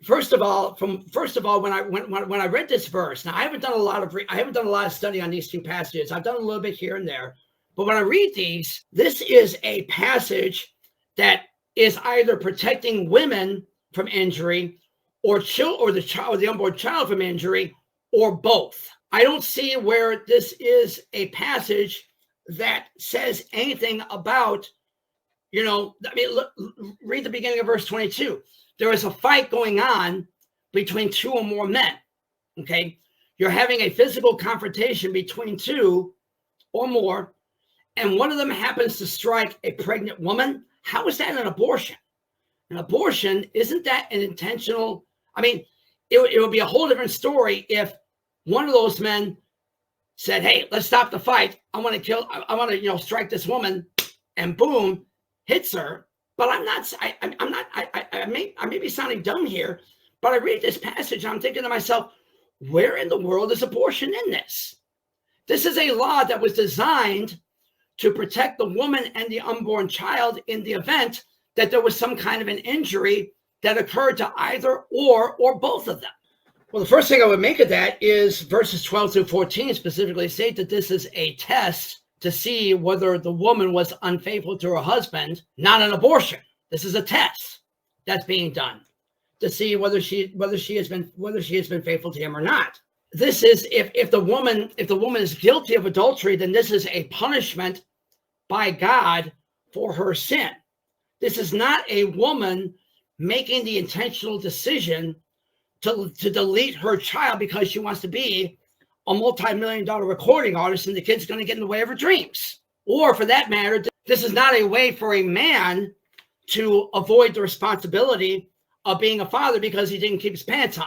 First of all, when I read this verse, now I haven't done a lot of study on these two passages. I've done a little bit here and there, but when I read these, this is a passage that is either protecting women from injury, or the unborn child from injury, or both. I don't see where this is a passage that says anything about, read the beginning of verse 22. There is a fight going on between two or more men, okay? You're having a physical confrontation between two or more, and one of them happens to strike a pregnant woman. How is that an abortion? An abortion, isn't that an intentional? It would be a whole different story if one of those men said, hey, let's stop the fight. I want to strike this woman, and boom, hits her. But I may be sounding dumb here, but I read this passage and I'm thinking to myself, where in the world is abortion in this? This is a law that was designed to protect the woman and the unborn child in the event that there was some kind of an injury that occurred to either or both of them. Well, the first thing I would make of that is verses 12 through 14 specifically state that this is a test to see whether the woman was unfaithful to her husband, not an abortion. This is a test that's being done to see whether she has been faithful to him or not. This is if the woman is guilty of adultery, then this is a punishment by God for her sin. This is not a woman making the intentional decision to delete her child because she wants to be a multi-million-dollar recording artist and the kid's going to get in the way of her dreams. Or for that matter, this is not a way for a man to avoid the responsibility of being a father because he didn't keep his pants on.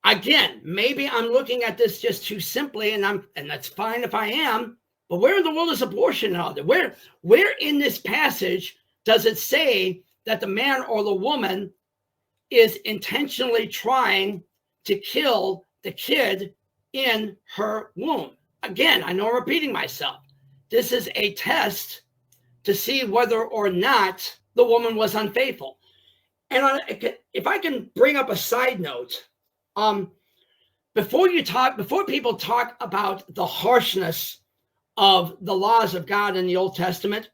Again, maybe I'm looking at this just too simply, and that's fine if I am, but where in the world is abortion and all that? Where in this passage does it say that the man or the woman is intentionally trying to kill the kid in her womb? Again, I know I'm repeating myself. This is a test to see whether or not the woman was unfaithful. And if I can bring up a side note, before people talk about the harshness of the laws of God in the Old Testament,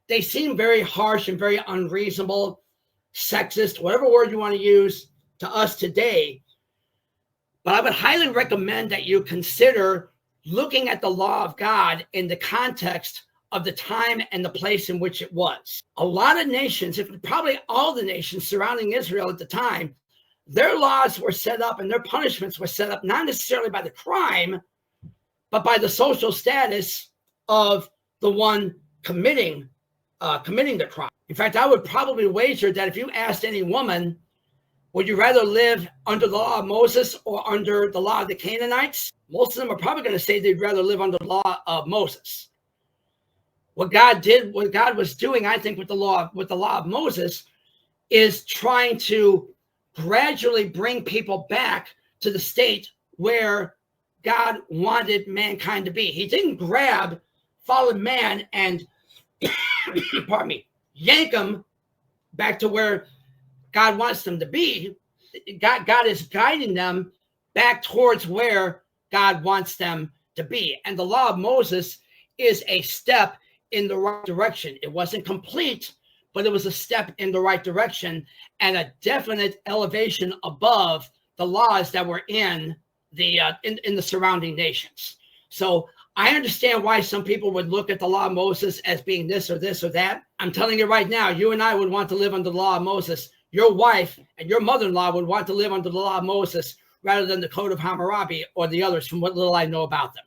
they seem very harsh and very unreasonable, sexist, whatever word you want to use to us today. But I would highly recommend that you consider looking at the law of God in the context of the time and the place in which it was. A lot of nations, probably all the nations surrounding Israel at the time, their laws were set up and their punishments were set up not necessarily by the crime, but by the social status of the one committing the crime. In fact, I would probably wager that if you asked any woman, would you rather live under the law of Moses or under the law of the Canaanites? Most of them are probably going to say they'd rather live under the law of Moses. What God was doing, I think, with the law of Moses, is trying to gradually bring people back to the state where God wanted mankind to be. He didn't grab fallen man and, pardon me, yank them back to where God wants them to be. God is guiding them back towards where God wants them to be. And the law of Moses is a step in the right direction. It wasn't complete, but it was a step in the right direction and a definite elevation above the laws that were in the surrounding nations. So I understand why some people would look at the law of Moses as being this or this or that. I'm telling you right now, you and I would want to live under the law of Moses. Your wife and your mother-in-law would want to live under the law of Moses rather than the Code of Hammurabi or the others, from what little I know about them.